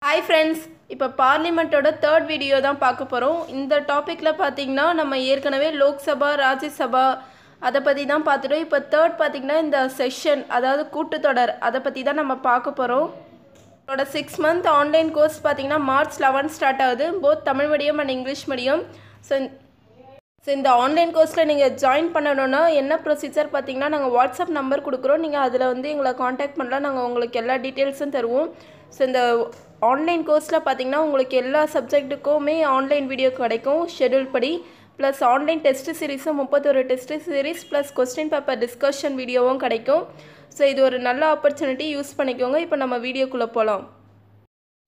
Hi friends, இப்போ பார்லிமெண்ட்டோட third video தான் பார்க்க போகிறோம். இந்த டாப்பிக்கில் பார்த்தீங்கன்னா நம்ம ஏற்கனவே லோக்சபா ராஜ்யசபா அதை பற்றி தான் பார்த்துட்டோம். இப்போ தேர்ட் பார்த்திங்கன்னா இந்த செஷன், அதாவது கூட்டத்தொடர், அதை பற்றி தான் நம்ம பார்க்க போகிறோம். இதோட 6 மந்த் ஆன்லைன் கோர்ஸ் பார்த்திங்கன்னா March 11 ஸ்டார்ட் ஆகுது, both Tamil medium and English medium. So இந்த ஆன்லைன் கோர்ஸில் நீங்கள் ஜாயின் பண்ணணுன்னா என்ன ப்ரொசீஜர் பார்த்தீங்கன்னா, நாங்கள் வாட்ஸ்அப் நம்பர் கொடுக்குறோம். நீங்கள் அதில் வந்து எங்களை காண்டாக்ட் பண்ணலாம். நாங்கள் உங்களுக்கு எல்லா டீட்டெயில்ஸும் தருவோம். ஸோ இந்த ஆன்லைன் கோர்ஸில் பார்த்தீங்கன்னா உங்களுக்கு எல்லா சப்ஜெக்ட்டுக்குமே ஆன்லைன் வீடியோ கிடைக்கும் ஷெடியூல் படி. ப்ளஸ் ஆன்லைன் டெஸ்ட் சீரீஸும் 31 test series plus question paper discussion வீடியோவும் கிடைக்கும். ஸோ இது ஒரு நல்ல ஆப்பர்ச்சுனிட்டி, யூஸ் பண்ணிக்கோங்க. இப்போ நம்ம வீடியோக்குள்ளே போகலாம்.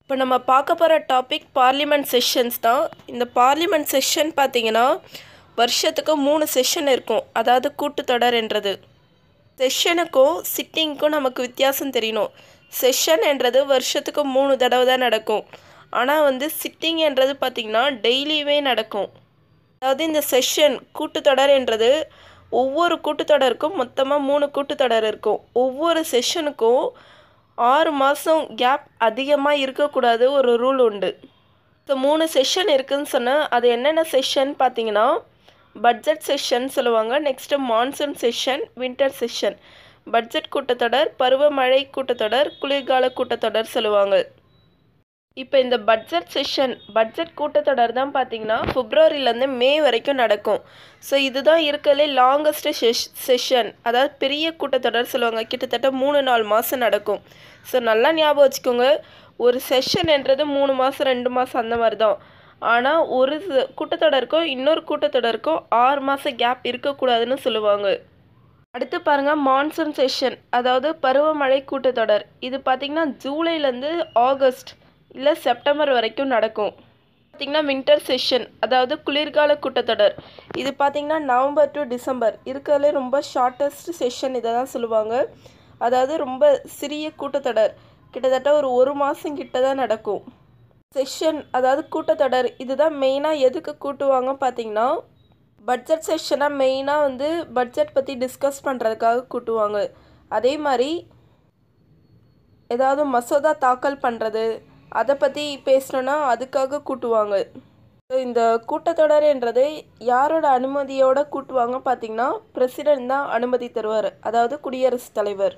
இப்போ நம்ம பார்க்க போகிற டாபிக் பார்லிமெண்ட் செஷன்ஸ் தான். இந்த பார்லிமெண்ட் செஷன் பார்த்திங்கன்னா வருஷத்துக்கு 3 செஷன் இருக்கும், அதாவது கூட்டத்தொடர் என்றது. செஷனுக்கும் சிட்டிங்க்கும் நமக்கு வித்தியாசம் தெரியணும். செஷன் என்றது வருஷத்துக்கு 3 தடவை தான் நடக்கும். ஆனால் வந்து சிட்டிங் என்றது பார்த்திங்கன்னா டெய்லியுமே நடக்கும். அதாவது இந்த செஷன் கூட்டத்தொடர் என்றது ஒவ்வொரு கூட்டத்தொடருக்கும் மொத்தமாக 3 கூட்டத்தொடர் இருக்கும். ஒவ்வொரு செஷனுக்கும் 6 மாதம் கேப் அதிகமாக இருக்கக்கூடாது, ஒரு ரூல் உண்டு. இப்போ 3 செஷன் இருக்குதுன்னு சொன்னால் அது என்னென்ன செஷன் பார்த்தீங்கன்னா, பட்ஜெட் செஷன் சொல்லுவாங்க. Next monsoon session, winter session. Budget கூட்டத்தொடர், பருவமழை கூட்டத்தொடர், குளிர்கால கூட்டத்தொடர் சொல்லுவாங்க. இப்போ இந்த பட்ஜெட் கூட்டத்தொடர் தான் பார்த்தீங்கன்னா பிப்ரவரியிலேருந்து மே வரைக்கும் நடக்கும். ஸோ இதுதான் இருக்கிறதுலே லாங்கஸ்ட் செஷன், அதாவது பெரிய கூட்டத்தொடர் சொல்லுவாங்க. கிட்டத்தட்ட 3-4 மாதம் நடக்கும். ஸோ நல்லா ஞாபகம் வச்சுக்கோங்க, ஒரு செஷன் என்றது 3 மாதம் 2 மாதம் அந்த மாதிரி தான். ஆனால் ஒரு கூட்டத்தொடருக்கும் இன்னொரு கூட்டத்தொடருக்கும் 6 மாதம் கேப் இருக்கக்கூடாதுன்னு சொல்லுவாங்க. அடுத்து பாருங்கள், மான்சூன் செஷன், அதாவது பருவமழை கூட்டத்தொடர். இது பார்த்திங்கன்னா ஜூலைலேருந்து ஆகஸ்ட் இல்லை செப்டம்பர் வரைக்கும் நடக்கும். பார்த்திங்கன்னா வின்டர் செஷன், அதாவது குளிர்கால கூட்டத்தொடர். இது பார்த்திங்கன்னா நவம்பர் டு டிசம்பர் இருக்கிறதுலே ரொம்ப ஷார்ட்டஸ்ட் செஷன் இதை தான் சொல்லுவாங்க. அதாவது ரொம்ப சிறிய கூட்டத்தொடர், கிட்டத்தட்ட ஒரு மாதம் கிட்ட தான் நடக்கும். செஷன் அதாவது கூட்டத்தொடர், இதுதான் மெயினாக எதுக்கு கூட்டுவாங்க பார்த்திங்கன்னா, பட்ஜெட் செஷனாக மெயினாக வந்து பட்ஜெட் பற்றி டிஸ்கஸ் பண்ணுறதுக்காக கூட்டுவாங்க. அதே மாதிரி ஏதாவது மசோதா தாக்கல் பண்ணுறது அதை பற்றி பேசணுன்னா அதுக்காக கூட்டுவாங்க. இந்த கூட்டத்தொடர் என்றது யாரோட அனுமதியோடு கூட்டுவாங்க பார்த்திங்கன்னா, பிரசிடென்ட் தான் அனுமதி தருவார், அதாவது குடியரசுத் தலைவர்.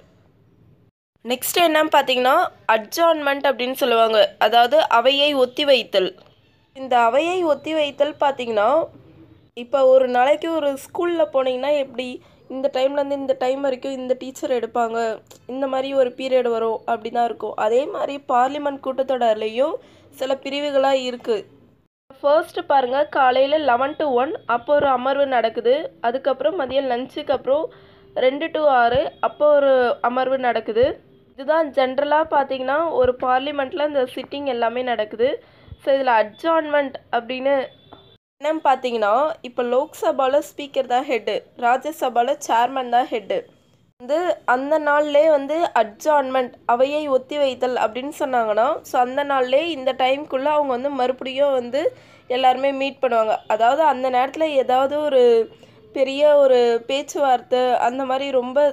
நெக்ஸ்ட் என்னன்னு பார்த்தீங்கன்னா அட்ஜார்ன்மெண்ட் அப்படின்னு சொல்லுவாங்க, அதாவது அவையை ஒத்திவைத்தல். இந்த அவையை ஒத்திவைத்தல் பார்த்திங்கன்னா, இப்போ ஒரு நாளைக்கு ஒரு ஸ்கூலில் போனீங்கன்னா எப்படி இந்த டைம்லேருந்து இந்த டைம் வரைக்கும் இந்த டீச்சர் எடுப்பாங்க, இந்த மாதிரி ஒரு பீரியட் வரும், அப்படி தான் இருக்கும். அதே மாதிரி பார்லிமெண்ட் கூட்டத்தொடர்லேயும் சில பிரிவுகளாக இருக்குது. ஃபர்ஸ்ட்டு பாருங்கள், காலையில் 11 to 1 அப்போ ஒரு அமர்வு நடக்குது. அதுக்கப்புறம் மதியம் லஞ்சுக்கு அப்புறம் 2 to 6 அப்போ ஒரு அமர்வு நடக்குது. இதுதான் ஜென்ரலாக பார்த்தீங்கன்னா ஒரு பார்லிமெண்ட்டில் இந்த சிட்டிங் எல்லாமே நடக்குது. ஸோ இதில் அட்ஜார்ன்மெண்ட் அப்படின்னு என்னன்னு பார்த்தீங்கன்னா, இப்போ லோக்சபாவில் ஸ்பீக்கர் தான் ஹெட்டு, ராஜ்யசபாவில் சேர்மன் தான் ஹெட்டு. வந்து அந்த நாள்லே வந்து அட்ஜார்ன்மெண்ட் அவையை ஒத்தி வைத்தல் அப்படின்னு சொன்னாங்கன்னா, ஸோ அந்த நாள்லே இந்த டைம்குள்ளே அவங்க வந்து மறுபடியும் வந்து எல்லாருமே மீட் பண்ணுவாங்க. அதாவது அந்த நேரத்தில் ஏதாவது ஒரு பெரிய ஒரு பேச்சுவார்த்தை அந்த மாதிரி ரொம்ப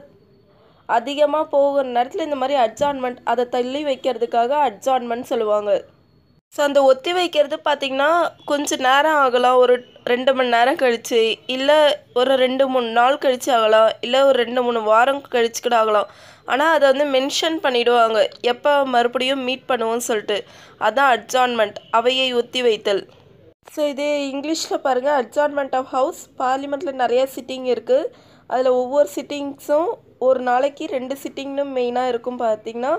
அதிகமாக போகிற நேரத்தில் இந்த மாதிரி அட்ஜார்ன்மெண்ட் அதை தள்ளி வைக்கிறதுக்காக அட்ஜார்ன்மெண்ட் சொல்லுவாங்க. ஸோ அந்த ஒத்தி வைக்கிறது பார்த்திங்கன்னா கொஞ்சம் நேரம் ஆகலாம், ஒரு 2 மணி நேரம் கழித்து, இல்லை ஒரு 2-3 நாள் கழித்து ஆகலாம், இல்லை ஒரு 2-3 வாரம் கழிச்சு கூட ஆகலாம். ஆனால் அதை வந்து மென்ஷன் பண்ணிவிடுவாங்க எப்போ மறுபடியும் மீட் பண்ணுவோம்னு சொல்லிட்டு. அதுதான் அட்ஜார்ன்மெண்ட், அவையை ஒத்தி வைத்தல். ஸோ இதே இங்கிலீஷில் பாருங்கள், அட்ஜார்ன்மெண்ட் ஆஃப் ஹவுஸ். பார்லிமெண்ட்டில் நிறைய சிட்டிங் இருக்குது. அதில் ஒவ்வொரு சிட்டிங்ஸும் ஒரு நாளைக்கு 2 சிட்டிங்னு மெயினாக இருக்கும். பார்த்திங்கன்னா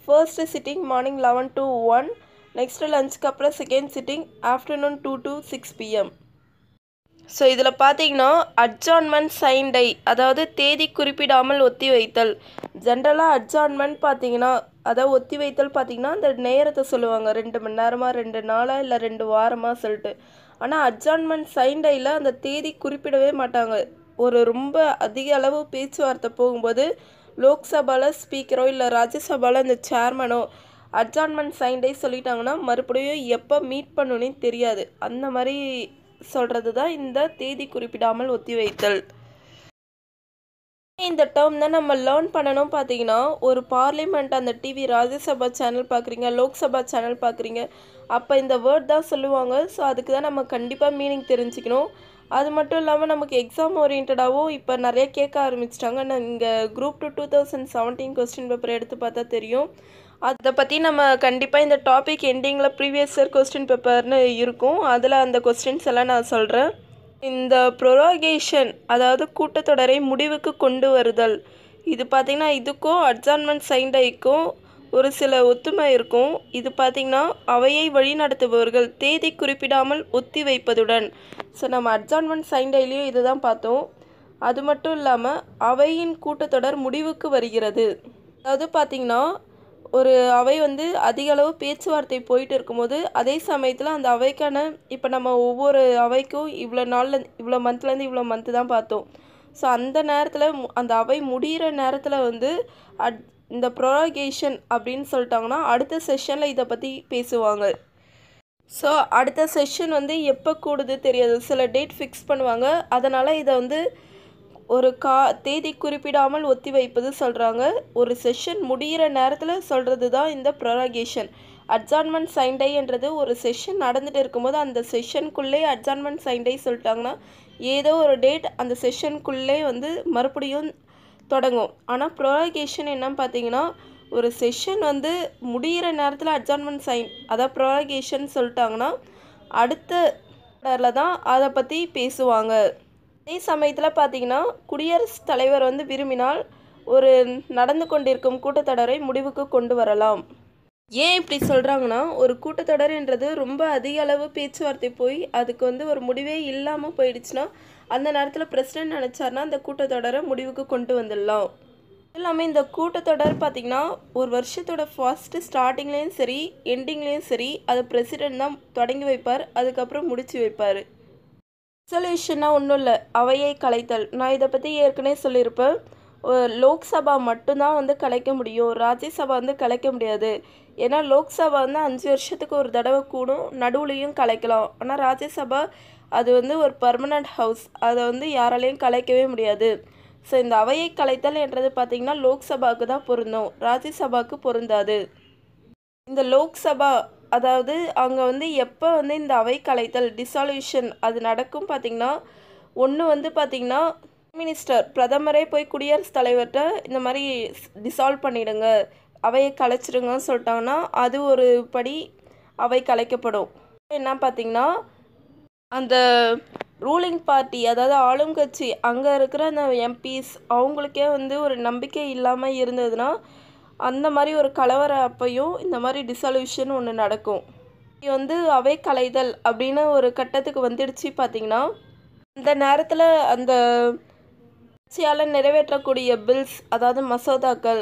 first sitting morning 11 to 1, next லஞ்சுக்கு அப்புறம் second sitting afternoon 2 to 6 PM. So இதில் பார்த்தீங்கன்னா அட்ஜார்ன்மெண்ட் சைன் டை, அதாவது தேதி குறிப்பிடாமல் ஒத்தி வைத்தல். ஜென்ரலாக அட்ஜார்ன்மெண்ட் பார்த்தீங்கன்னா, அதாவது ஒத்தி வைத்தல் பார்த்திங்கன்னா அந்த நேரத்தை சொல்லுவாங்க, 2 மணி நேரமாக 2 நாளாக இல்லை 2 வாரமாக சொல்லிட்டு. ஆனால் அட்ஜார்ன்மெண்ட் சைன் டையில் அந்த தேதி குறிப்பிடவே மாட்டாங்க. ஒரு ரொம்ப அதிக அளவு பேச்சுவார்த்தை போகும்போது லோக்சபாவில் ஸ்பீக்கரோ இல்லை ராஜ்யசபாவில் அந்த சேர்மனோ அட்ஜார்ன்மெண்ட் சைன் டே சொல்லிட்டாங்கன்னா மறுபடியும் எப்போ மீட் பண்ணணுன்னே தெரியாது. அந்த மாதிரி சொல்கிறது தான் இந்த தேதி குறிப்பிடாமல் ஒத்தி வைத்தல். இந்த டேர்ம் தான் நம்ம லேர்ன் பண்ணணும். பார்த்தீங்கன்னா ஒரு பார்லிமெண்ட் அந்த டிவி ராஜ்யசபா சேனல் பார்க்குறீங்க, லோக்சபா சேனல் பார்க்குறீங்க, அப்போ இந்த வேர்ட் தான் சொல்லுவாங்க. ஸோ அதுக்கு தான் நம்ம கண்டிப்பாக மீனிங் தெரிஞ்சுக்கணும். அது மட்டும் இல்லாமல் நமக்கு எக்ஸாம் ஓரியன்டாகவும் இப்போ நிறைய கேட்க ஆரம்பிச்சிட்டாங்க. நாங்கள் குரூப் 2 2017 கொஸ்டின் பேப்பர் எடுத்து பார்த்தா தெரியும். அதை பற்றி நம்ம கண்டிப்பாக இந்த டாபிக் எண்டிங்கில் ப்ரீவியஸ் இயர் கொஸ்டின் பேப்பர்னு இருக்கும், அதில் அந்த கொஸ்டின்ஸ் எல்லாம் நான் சொல்கிறேன். இந்த ப்ரொரோகேஷன் அதாவது கூட்டத்தொடரை முடிவுக்கு கொண்டு வருதல், இது பார்த்திங்கன்னா இதுக்கும் அட்ஜார்ன்மெண்ட் சைண்டைக்கும் ஒரு சில ஒத்துமை இருக்கும். இது பார்த்திங்கன்னா அவையை வழிநடத்துபவர்கள் தேதி குறிப்பிடாமல் ஒத்தி வைப்பதுடன், ஸோ நம்ம அட்ஜார்ன்மெண்ட் சைண்டைலையும் இது தான் பார்த்தோம். அது மட்டும் இல்லாமல் அவையின் கூட்டத்தொடர் முடிவுக்கு வருகிறது. அதாவது பார்த்திங்கன்னா ஒரு அவை வந்து அதிக அளவு பேச்சுவார்த்தை போயிட்டு இருக்கும்போது அதே சமயத்தில் அந்த அவைக்கான இப்போ நம்ம ஒவ்வொரு அவைக்கும் இவ்வளோ நாளில் இவ்வளோ மந்த்லேருந்து இவ்வளோ மந்த்து தான் பார்த்தோம். ஸோ அந்த நேரத்தில் அந்த அவை முடிகிற நேரத்தில் வந்து இந்த ப்ரொரோகேஷன் அப்படின்னு சொல்லிட்டாங்கன்னா அடுத்த செஷனில் இதை பற்றி பேசுவாங்க. ஸோ அடுத்த செஷன் வந்து எப்போ கூடுது தெரியாது, சில டேட் ஃபிக்ஸ் பண்ணுவாங்க. அதனால் இதை வந்து ஒரு தேதி குறிப்பிடாமல் ஒத்தி வைப்பது சொல்கிறாங்க. ஒரு செஷன் முடிகிற நேரத்தில் சொல்கிறது தான் இந்த ப்ரொரோகேஷன். அட்ஜார்ன்மெண்ட் சைண்டை என்றது ஒரு செஷன் நடந்துகிட்டு இருக்கும்போது அந்த செஷனுக்குள்ளே அட்ஜார்ன்மெண்ட் சைண்டை சொல்லிட்டாங்கன்னா ஏதோ ஒரு டேட் அந்த செஷனுக்குள்ளே வந்து மறுபடியும் தொடங்கும். ஆனால் ப்ரொரோகேஷன் என்னன்னு பார்த்தீங்கன்னா ஒரு செஷன் வந்து முடிகிற நேரத்தில் அட்ஜார்ன்மெண்ட் சைன் அதாவது ப்ரொரோகேஷன் சொல்லிட்டாங்கன்னா அடுத்த தான் அதை பற்றி பேசுவாங்க. அதே சமயத்தில் பார்த்தீங்கன்னா குடியரசுத் தலைவர் வந்து விரும்பினால் ஒரு நடந்து கொண்டிருக்கும் கூட்டத்தொடரை முடிவுக்கு கொண்டு வரலாம். ஏன் இப்படி சொல்கிறாங்கன்னா ஒரு கூட்டத்தொடர்ன்றது ரொம்ப அதிக அளவு பேச்சுவார்த்தை போய் அதுக்கு வந்து ஒரு முடிவே இல்லாமல் போயிடுச்சுன்னா அந்த நேரத்தில் பிரசிடென்ட் நினச்சார்னா அந்த கூட்டத்தொடரை முடிவுக்கு கொண்டு வந்துடலாம். எல்லாமே இந்த கூட்டத்தொடர் பார்த்திங்கன்னா ஒரு வருஷத்தோட ஃபர்ஸ்ட்டு ஸ்டார்டிங்லேயும் சரி எண்டிங்லேயும் சரி அதை பிரசிடென்ட் தான் தொடங்கி வைப்பார், அதுக்கப்புறம் முடித்து வைப்பார். டிசால்யூஷனாக ஒன்றும் இல்லை, அவையை கலைத்தல். நான் இதை பற்றி ஏற்கனவே சொல்லியிருப்பேன். லோக்சபா மட்டும்தான் வந்து கலைக்க முடியும், ராஜ்யசபா வந்து கலைக்க முடியாது. ஏன்னா லோக்சபா வந்து 5 வருஷத்துக்கு ஒரு தடவை கூடும், நடுவுலையும் கலைக்கலாம். ஆனால் ராஜ்யசபா அது வந்து ஒரு பர்மனண்ட் ஹவுஸ், அதை வந்து யாராலையும் கலைக்கவே முடியாது. ஸோ இந்த அவையை கலைத்தல் என்றது பார்த்திங்கன்னா லோக்சபாவுக்கு தான் பொருந்தும், ராஜ்யசபாவுக்கு பொருந்தாது. இந்த லோக்சபா அதாவது அங்கே வந்து எப்போ வந்து இந்த அவை கலைத்தல் டிசால்யூஷன் அது நடக்கும் பார்த்திங்கன்னா ஒன்று வந்து பார்த்திங்கன்னா மினிஸ்டர் பிரதமரே போய் குடியரசுத் தலைவர்கிட்ட இந்த மாதிரி டிசால்வ் பண்ணிவிடுங்க, அவையை கலைச்சிடுங்கன்னு சொல்லிட்டாங்கன்னா அது ஒரு படி அவை கலைக்கப்படும். என்ன பார்த்திங்கன்னா அந்த ரூலிங் பார்ட்டி அதாவது ஆளும் கட்சி அங்கே இருக்கிற அந்த எம்பிஸ் அவங்களுக்கே வந்து ஒரு நம்பிக்கை இல்லாமல் இருந்ததுன்னா அந்த மாதிரி ஒரு கலவர அப்பையும் இந்த மாதிரி டிசால்யூஷன் ஒன்று நடக்கும். இது வந்து அவை கலைதல் அப்படின்னு ஒரு கட்டத்துக்கு வந்துடுச்சு பார்த்திங்கன்னா அந்த நேரத்தில் அந்த கட்சியால் நிறைவேற்றக்கூடிய பில்ஸ் அதாவது மசோதாக்கள்,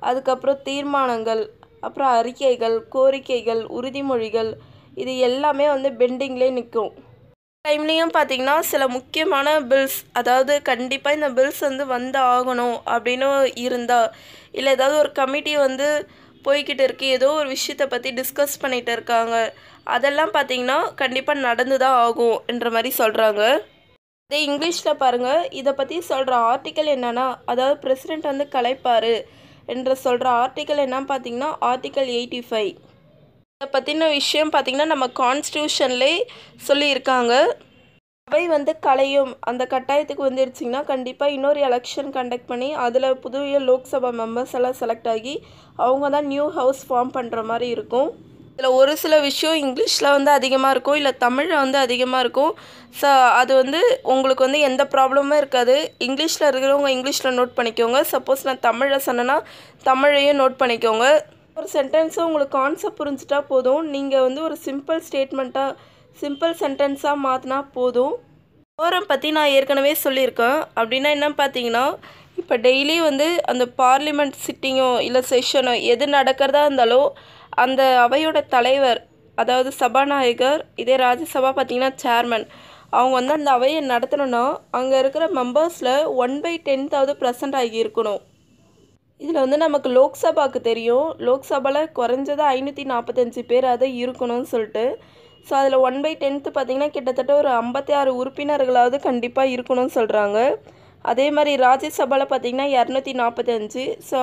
அதுக்கப்புறம் தீர்மானங்கள், அப்புறம் அறிக்கைகள், கோரிக்கைகள், உறுதிமொழிகள் இது எல்லாமே வந்து பெண்டிங்லேயே நிற்கும். டைம்லேயும் பார்த்திங்கன்னா சில முக்கியமான பில்ஸ் அதாவது கண்டிப்பாக இந்த பில்ஸ் வந்து வந்து ஆகணும் அப்படின்னு இருந்தால் இல்லை ஏதாவது ஒரு கமிட்டி வந்து போய்கிட்டு இருக்கு, ஏதோ ஒரு விஷயத்தை பற்றி டிஸ்கஸ் பண்ணிகிட்டு இருக்காங்க, அதெல்லாம் பார்த்திங்கன்னா கண்டிப்பாக நடந்து தான் ஆகும் என்ற மாதிரி சொல்கிறாங்க. இதே இங்கிலீஷில் பாருங்கள், இதை பற்றி சொல்கிற ஆர்டிக்கல் என்னென்னா அதாவது பிரசிடெண்ட் வந்து கலைப்பார் என்ற சொல்கிற ஆர்டிக்கல் என்னன்னு பார்த்திங்கன்னா ஆர்டிக்கல் 85. இதை பற்றின விஷயம் பார்த்திங்கன்னா நம்ம கான்ஸ்டியூஷன்லே சொல்லியிருக்காங்க. அவை வந்து கலையும் அந்த கட்டாயத்துக்கு வந்துடுச்சிங்கன்னா கண்டிப்பாக இன்னொரு எலெக்ஷன் கண்டக்ட் பண்ணி அதில் புதிய லோக்சபா மெம்பர்ஸ் எல்லாம் செலக்ட் ஆகி அவங்க தான் நியூ ஹவுஸ் ஃபார்ம் பண்ணுற மாதிரி இருக்கும். இதில் ஒரு சில விஷயம் இங்கிலீஷில் வந்து அதிகமாக இருக்கும், இல்லை தமிழில் வந்து அதிகமாக இருக்கும். ஸோ அது வந்து உங்களுக்கு வந்து எந்த ப்ராப்ளமும் இருக்காது. இங்கிலீஷில் இருக்கிறவங்க இங்கிலீஷில் நோட் பண்ணிக்கோங்க, சப்போஸ் நான் தமிழில் சொன்னேன்னா தமிழையும் நோட் பண்ணிக்கோங்க. ஒரு சென்டென்ஸும் உங்களுக்கு கான்செப்ட் புரிஞ்சிட்டா போதும், நீங்கள் வந்து ஒரு சிம்பிள் சென்டென்ஸாக மாற்றினா போதும். கோரம் பற்றி நான் ஏற்கனவே சொல்லியிருக்கேன். அப்படின்னா என்ன பார்த்தீங்கன்னா இப்போ டெய்லி வந்து அந்த பார்லிமெண்ட் சிட்டிங்கோ இல்லை செஷனோ எது நடக்கிறதா இருந்தாலும் அந்த அவையோட தலைவர் அதாவது சபாநாயகர், இதே ராஜ்யசபா பார்த்திங்கன்னா சேர்மன், அவங்க வந்து அந்த அவையை நடத்தணும்னா அங்கே இருக்கிற மெம்பர்ஸில் 1/10 ப்ரெசென்ட் ஆகி இருக்கணும். இதில் வந்து நமக்கு லோக்சபாவுக்கு தெரியும், லோக்சபாவில் குறைஞ்சது 545 பேர் அதை இருக்கணும்னு சொல்லிட்டு. ஸோ அதில் 1/10 பார்த்திங்கன்னா கிட்டத்தட்ட ஒரு 56 உறுப்பினர்களாவது கண்டிப்பாக இருக்கணும்னு சொல்கிறாங்க. அதே மாதிரி ராஜ்யசபாவில் பார்த்திங்கன்னா 245. ஸோ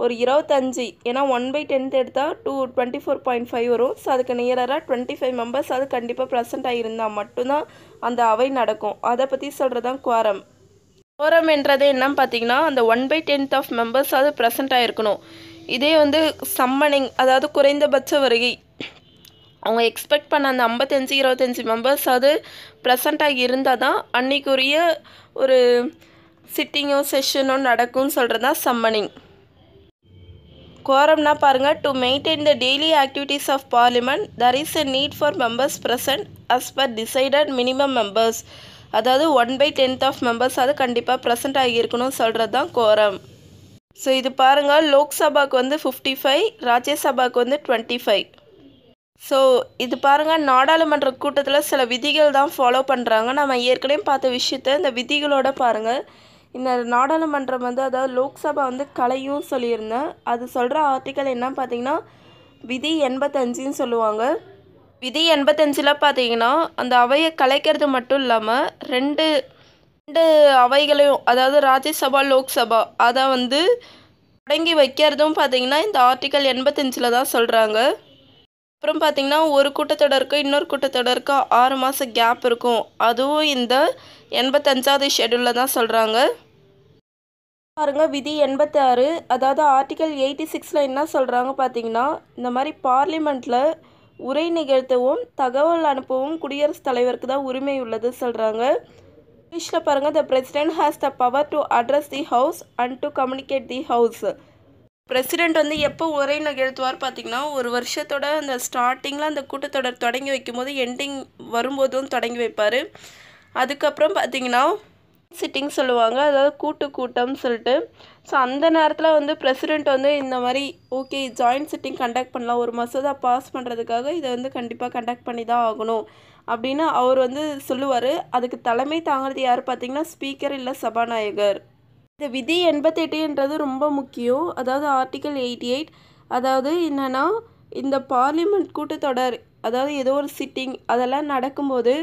ஒரு 25, ஏன்னா 1/10 எடுத்தால் 24.5 வரும். ஸோ அதுக்கு நியராக 25 மெம்பர்ஸ் அது கண்டிப்பாக ப்ரெசென்ட் ஆகியிருந்தால் மட்டும்தான் அந்த அவை நடக்கும். அதை பற்றி சொல்கிறது தான் குவாரம். குவாரம் என்றது என்னன்னு பார்த்தீங்கன்னா அந்த 1/10 ஆஃப் மெம்பர்ஸ் அது ப்ரெசென்ட் ஆகிருக்கணும். இதே வந்து சம்மனிங், அதாவது குறைந்தபட்ச வருகை, அவங்க எக்ஸ்பெக்ட் பண்ண அந்த 55-25 மெம்பர்ஸ் அது ப்ரெசென்ட் ஆகி இருந்தால் தான் அன்றைக்குரிய ஒரு சிட்டிங்கோ செஷனோ நடக்கும்னு சொல்கிறது தான் சம்மனிங். குவாரம்னா பாருங்கள், to maintain the daily activities of parliament there is a need for members present as per decided minimum members. அதாவது 1/10 ஆஃப் மெம்பர்ஸ் அது கண்டிப்பாக ப்ரெசென்ட் ஆகியிருக்கணும் சொல்கிறது தான் குவாரம். ஸோ இது பாருங்கள், லோக்சபாவுக்கு வந்து 55, ராஜ்யசபாவுக்கு வந்து 25. ஸோ இது பாருங்கள், நாடாளுமன்ற கூட்டத்தில் சில விதிகள் தான் ஃபாலோ பண்ணுறாங்க. நம்ம ஏற்கனவே பார்த்த விஷயத்த இந்த விதிகளோட பாருங்கள். இந்த நாடாளுமன்றம் வந்து, அதாவது லோக்சபா வந்து கலையும் சொல்லியிருந்தேன். அது சொல்கிற ஆர்டிக்கல் என்ன பார்த்தீங்கன்னா விதி 85ன்னு சொல்லுவாங்க. விதி 85ல் பார்த்தீங்கன்னா அந்த அவையை கலைக்கிறது மட்டும் இல்லாமல் ரெண்டு அவைகளையும், அதாவது ராஜ்யசபா லோக்சபா, அதை வந்து தொடங்கி வைக்கிறதும் பார்த்தீங்கன்னா இந்த ஆர்டிக்கல் 85ல் தான் சொல்கிறாங்க. அப்புறம் பார்த்திங்கன்னா ஒரு கூட்டத்தொடருக்கு இன்னொரு கூட்டத்தொடருக்கு 6 மாதம் கேப் இருக்கும். அதுவும் இந்த 85வது ஷெடியூலில் தான் சொல்கிறாங்க. பாருங்கள், விதி 86, அதாவது ஆர்டிக்கல் 86ல் என்ன சொல்கிறாங்க பார்த்தீங்கன்னா, இந்த மாதிரி பார்லிமெண்ட்டில் உரை நிகழ்த்தவும் தகவல் அனுப்பவும் குடியரசுத் தலைவருக்கு தான் உரிமை உள்ளது சொல்கிறாங்க. இங்கிலீஷில் பாருங்கள், the president has the power to address the house and to communicate the house. President வந்து எப்போ உரை நிகழ்த்துவார் பார்த்திங்கன்னா, ஒரு வருஷத்தோட அந்த ஸ்டார்டிங்கில் அந்த கூட்டத்தொடர் தொடங்கி வைக்கும்போது எண்டிங் வரும்போதும் தொடங்கி வைப்பார். அதுக்கப்புறம் பார்த்திங்கன்னா சிட்டிங் சொல்லுவாங்க, அதாவது கூட்டம் சொல்லிட்டு. ஸோ அந்த நேரத்தில் வந்து பிரசிடெண்ட் வந்து இந்த மாதிரி ஓகே ஜாயிண்ட் சிட்டிங் கண்டக்ட் பண்ணலாம், ஒரு மசோதா பாஸ் பண்ணுறதுக்காக இதை வந்து கண்டிப்பாக கண்டக்ட் பண்ணி தான் ஆகணும் அப்படின்னு அவர் வந்து சொல்லுவார். அதுக்கு தலைமை தாங்கிறது யார் பார்த்திங்கன்னா ஸ்பீக்கர் இல்லை சபாநாயகர். இந்த விதி 88ன்றது ரொம்ப முக்கியம். அதாவது ஆர்டிக்கல் 88, அதாவது என்னென்னா இந்த பார்லிமெண்ட் கூட்டத்தொடர், அதாவது ஏதோ ஒரு சிட்டிங் அதெல்லாம் நடக்கும்போது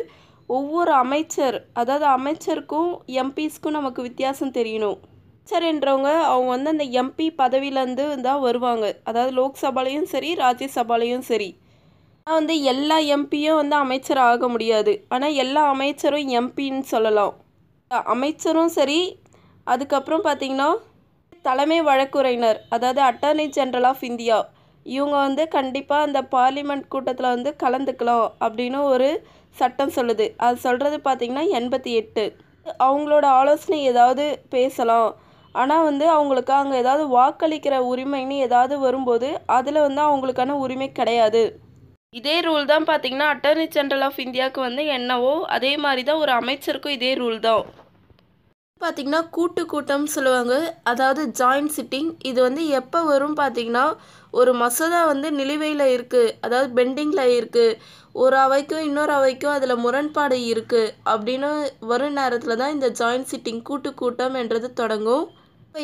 ஒவ்வொரு அமைச்சர், அதாவது அமைச்சருக்கும் எம்பிஸ்க்கும் நமக்கு வித்தியாசம் தெரியணும். அமைச்சர் என்றவங்க அவங்க வந்து அந்த எம்பி பதவியிலேருந்து தான் வருவாங்க. அதாவது லோக்சபாலையும் சரி ராஜ்யசபாலையும் சரி. ஆனால் வந்து எல்லா எம்பியும் வந்து அமைச்சர் ஆக முடியாது. ஆனால் எல்லா அமைச்சரும் எம்பின்னு சொல்லலாம். அமைச்சரும் சரி, அதுக்கப்புறம் பார்த்திங்கன்னா தலைமை வழக்குரைஞர், அதாவது அட்டார்னி ஜெனரல் ஆஃப் இந்தியா, இவங்க வந்து கண்டிப்பாக அந்த பார்லிமெண்ட் கூட்டத்தில் வந்து கலந்துக்கலாம் அப்படின்னு ஒரு சட்டம் சொல்லுது. அது சொல்கிறது பார்த்திங்கன்னா 88. அவங்களோட ஆலோசனை ஏதாவது பேசலாம், ஆனால் வந்து அவங்களுக்கு அங்கே ஏதாவது வாக்களிக்கிற உரிமைன்னு ஏதாவது வரும்போது அதில் வந்து அவங்களுக்கான உரிமை கிடையாது. இதே ரூல் தான் பார்த்திங்கன்னா அட்டார்னி ஜெனரல் ஆஃப் இந்தியாவுக்கு வந்து என்னவோ அதே மாதிரி தான் ஒரு அமைச்சருக்கும் இதே ரூல் தான். பார்த்திங்கன்னா கூட்டம் சொல்லுவாங்க, அதாவது ஜாயிண்ட் சிட்டிங். இது வந்து எப்போ வரும் பார்த்திங்கன்னா, ஒரு மசோதா வந்து நிலுவையில் இருக்குது, அதாவது பெண்டிங்கில் இருக்குது, ஒரு அவைக்கும் இன்னொரு அவைக்கும் அதில் முரண்பாடு இருக்குது அப்படின்னு வரும் நேரத்தில் தான் இந்த ஜாயிண்ட் சிட்டிங் கூட்டம் என்றது தொடங்கும்.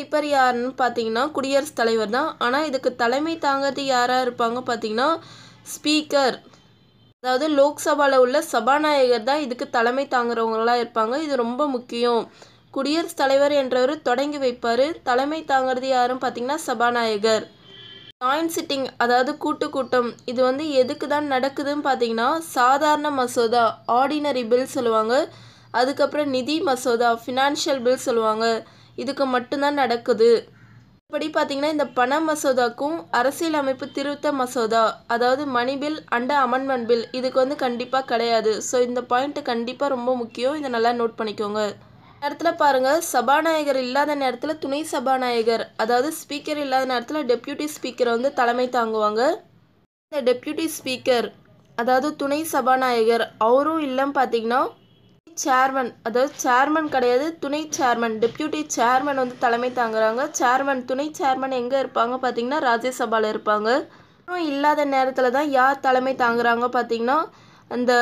இப்போ யாருன்னு பார்த்தீங்கன்னா குடியரசுத் தலைவர் தான். ஆனால் இதுக்கு தலைமை தாங்கிறது யாராக இருப்பாங்க பார்த்தீங்கன்னா ஸ்பீக்கர், அதாவது லோக்சபாவில் உள்ள சபாநாயகர் தான் இதுக்கு தலைமை தாங்குறவங்களாக இருப்பாங்க. இது ரொம்ப முக்கியம். குடியரசுத் தலைவர் என்றவர் தொடங்கி வைப்பார். தலைமை தாங்கிறது யாரும் பார்த்தீங்கன்னா சபாநாயகர். ஜாயிண்ட் சிட்டிங், அதாவது கூட்டம், இது வந்து எதுக்கு தான் நடக்குதுன்னு பார்த்தீங்கன்னா சாதாரண மசோதா ஆர்டினரி பில் சொல்லுவாங்க, அதுக்கப்புறம் நிதி மசோதா ஃபினான்ஷியல் பில் சொல்லுவாங்க, இதுக்கு மட்டும்தான் நடக்குது. இப்படி பார்த்தீங்கன்னா இந்த பண மசோதாக்கும் அரசியல் அமைப்பு திருத்த மசோதா, அதாவது money bill and amendment bill, இதுக்கு வந்து கண்டிப்பாக கிடையாது. ஸோ இந்த பாயிண்ட்டு கண்டிப்பாக ரொம்ப முக்கியம், இதை நல்லா நோட் பண்ணிக்கோங்க. நேரத்தில் பாருங்கள், சபாநாயகர் இல்லாத நேரத்தில் துணை சபாநாயகர், அதாவது ஸ்பீக்கர் இல்லாத நேரத்தில் டெப்யூட்டி ஸ்பீக்கரை வந்து தலைமை தாங்குவாங்க. இந்த டெப்யூட்டி ஸ்பீக்கர், அதாவது துணை சபாநாயகர், அவரும் இல்லைன்னு பார்த்தீங்கன்னா சேர்மன், அதாவது சேர்மன் கிடையாது துணை சேர்மன், டெப்யூட்டி சேர்மன் வந்து தலைமை தாங்குறாங்க. சேர்மன் துணை சேர்மன் எங்கே இருப்பாங்க பார்த்தீங்கன்னா ராஜ்யசபாவில் இருப்பாங்க. இல்லாத நேரத்தில் தான் யார் தலைமை தாங்குறாங்க பார்த்தீங்கன்னா அந்த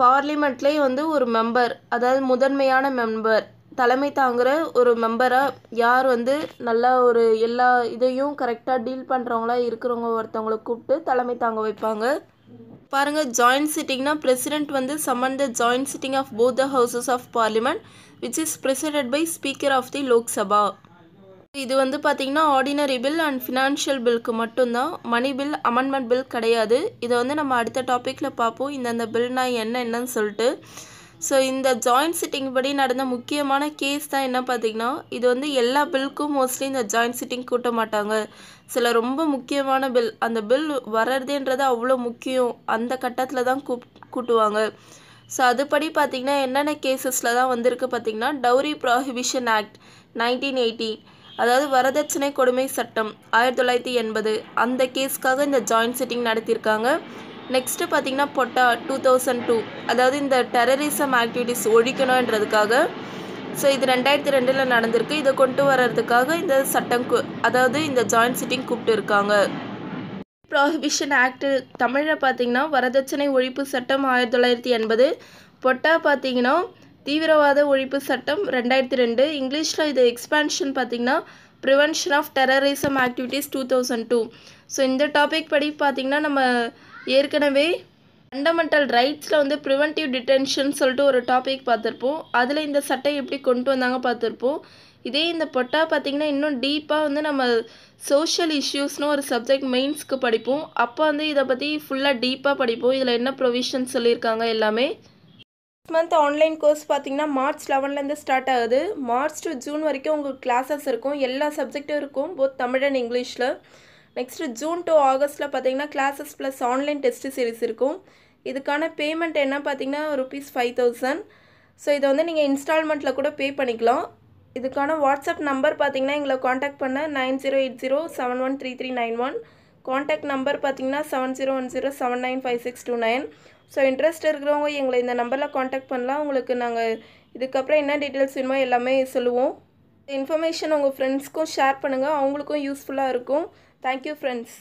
பார்லிமெண்ட்லேயே வந்து ஒரு மெம்பர், அதாவது முதன்மையான மெம்பர் தலைமை தாங்குகிற ஒரு மெம்பராக யார் வந்து நல்லா ஒரு எல்லா இதையும் கரெக்டாக டீல் பண்ணுறவங்களா இருக்கிறவங்க ஒருத்தவங்களை கூப்பிட்டு தலைமை தாங்க வைப்பாங்க. பாருங்கள், ஜாயிண்ட் சிட்டிங்னா பிரசிடென்ட் வந்து summon the joint sitting of both the houses of parliament which is presided by speaker of the Lok Sabha. இது வந்து பார்த்திங்கன்னா ஆர்டினரி பில் அண்ட் ஃபினான்ஷியல் பில்க்கு மட்டும்தான், மணி பில் அமெண்ட்மெண்ட் பில் கிடையாது. இதை வந்து நம்ம அடுத்த டாப்பிக்கில் பார்ப்போம், இந்தந்த பில்னா என்னன்னு சொல்லிட்டு. ஸோ இந்த ஜாயிண்ட் சிட்டிங் படி நடந்த முக்கியமான கேஸ் தான் என்ன பார்த்திங்கன்னா, இது வந்து எல்லா பில்க்கும் மோஸ்ட்லி இந்த ஜாயிண்ட் சிட்டிங் கூட்ட மாட்டாங்க. சில ரொம்ப முக்கியமான பில், அந்த பில் வர்றதுன்றது அவ்வளோ முக்கியம், அந்த கட்டத்தில் தான் கூட்டுவாங்க. ஸோ அதுபடி பார்த்திங்கன்னா என்னென்ன கேசஸில் தான் வந்திருக்கு பார்த்திங்கன்னா, டவுரி ப்ராஹிபிஷன் ஆக்ட் 1980, அதாவது வரதட்சணை கொடுமை சட்டம் 1980, அந்த கேஸ்க்காக இந்த ஜாயிண்ட் சிட்டிங் நடத்தியிருக்காங்க. நெக்ஸ்ட்டு பார்த்திங்கன்னா பொட்டா 2002, அதாவது இந்த டெரரிசம் ஆக்டிவிட்டிஸ் ஒழிக்கணுன்றதுக்காக. ஸோ இது 2002 நடந்திருக்கு. இதை கொண்டு வர்றதுக்காக இந்த சட்டம் அதாவது இந்த ஜாயிண்ட் சிட்டிங் கூப்பிட்டு இருக்காங்க. ப்ராஹிபிஷன் ஆக்ட் தமிழில் பார்த்திங்கன்னா வரதட்சணை ஒழிப்பு சட்டம் 1980, பொட்டா பார்த்திங்கன்னா தீவிரவாத ஒழிப்பு சட்டம் 2002, இங்கிலீஷில் இது எக்ஸ்பான்ஷன் பார்த்திங்கன்னா prevention of terrorism activities 2002. So இந்த டாபிக் படி பார்த்திங்கன்னா நம்ம ஏற்கனவே ஃபண்டமெண்டல் ரைட்ஸில் வந்து ப்ரிவென்டிவ் டிடென்ஷன் சொல்லிட்டு ஒரு டாபிக் பார்த்துருப்போம். அதில் இந்த சட்டம் எப்படி கொண்டு வந்தாங்க பார்த்துருப்போம். இதே இந்த பொட்டா பார்த்திங்கன்னா இன்னும் டீப்பாக வந்து நம்ம சோஷியல் இஷ்யூஸ்னு ஒரு சப்ஜெக்ட் மெயின்ஸ்க்கு படிப்போம். அப்போ வந்து இதை பற்றி ஃபுல்லாக டீப்பாக படிப்போம். இதில் என்ன ப்ரொவிஷன் சொல்லியிருக்காங்க எல்லாமே. மந்த் ஆன்லைன் கோர்ஸ் பார்த்திங்கன்னா March 11 ஸ்டார்ட் ஆகுது. மார்ச் டு ஜூன் வரைக்கும் உங்களுக்கு கிளாஸஸ் இருக்கும், எல்லா சப்ஜெக்டும் இருக்கும், போத் தமிழ் அண்ட் இங்கிலீஷில். நெக்ஸ்ட்டு ஜூன் டு ஆகஸ்ட்டில் பார்த்திங்கன்னா classes plus online test series இருக்கும். இதுக்கான பேமெண்ட் என்ன பார்த்திங்கன்னா ₹5000. ஸோ இதை வந்து நீங்கள் இன்ஸ்டால்மெண்ட்டில் கூட பே பண்ணிக்கலாம். இதுக்கான வாட்ஸ்அப் நம்பர் பார்த்திங்கன்னா எங்களை காண்டாக்ட் பண்ண 9080713391. காண்டாக்ட் நம்பர் பார்த்திங்கன்னா 7010795629. ஸோ இன்ட்ரெஸ்ட் இருக்கிறவங்க எங்களை இந்த நம்பரில் காண்டாக்ட் பண்ணலாம். உங்களுக்கு நாங்கள் இதுக்கப்புறம் என்ன டீட்டெயில்ஸ் வேணுமோ எல்லாமே சொல்லுவோம். இந்த இன்ஃபர்மேஷன் உங்கள் ஃப்ரெண்ட்ஸ்க்கும் ஷேர் பண்ணுங்கள், அவங்களுக்கும் யூஸ்ஃபுல்லாக இருக்கும். Thank you friends.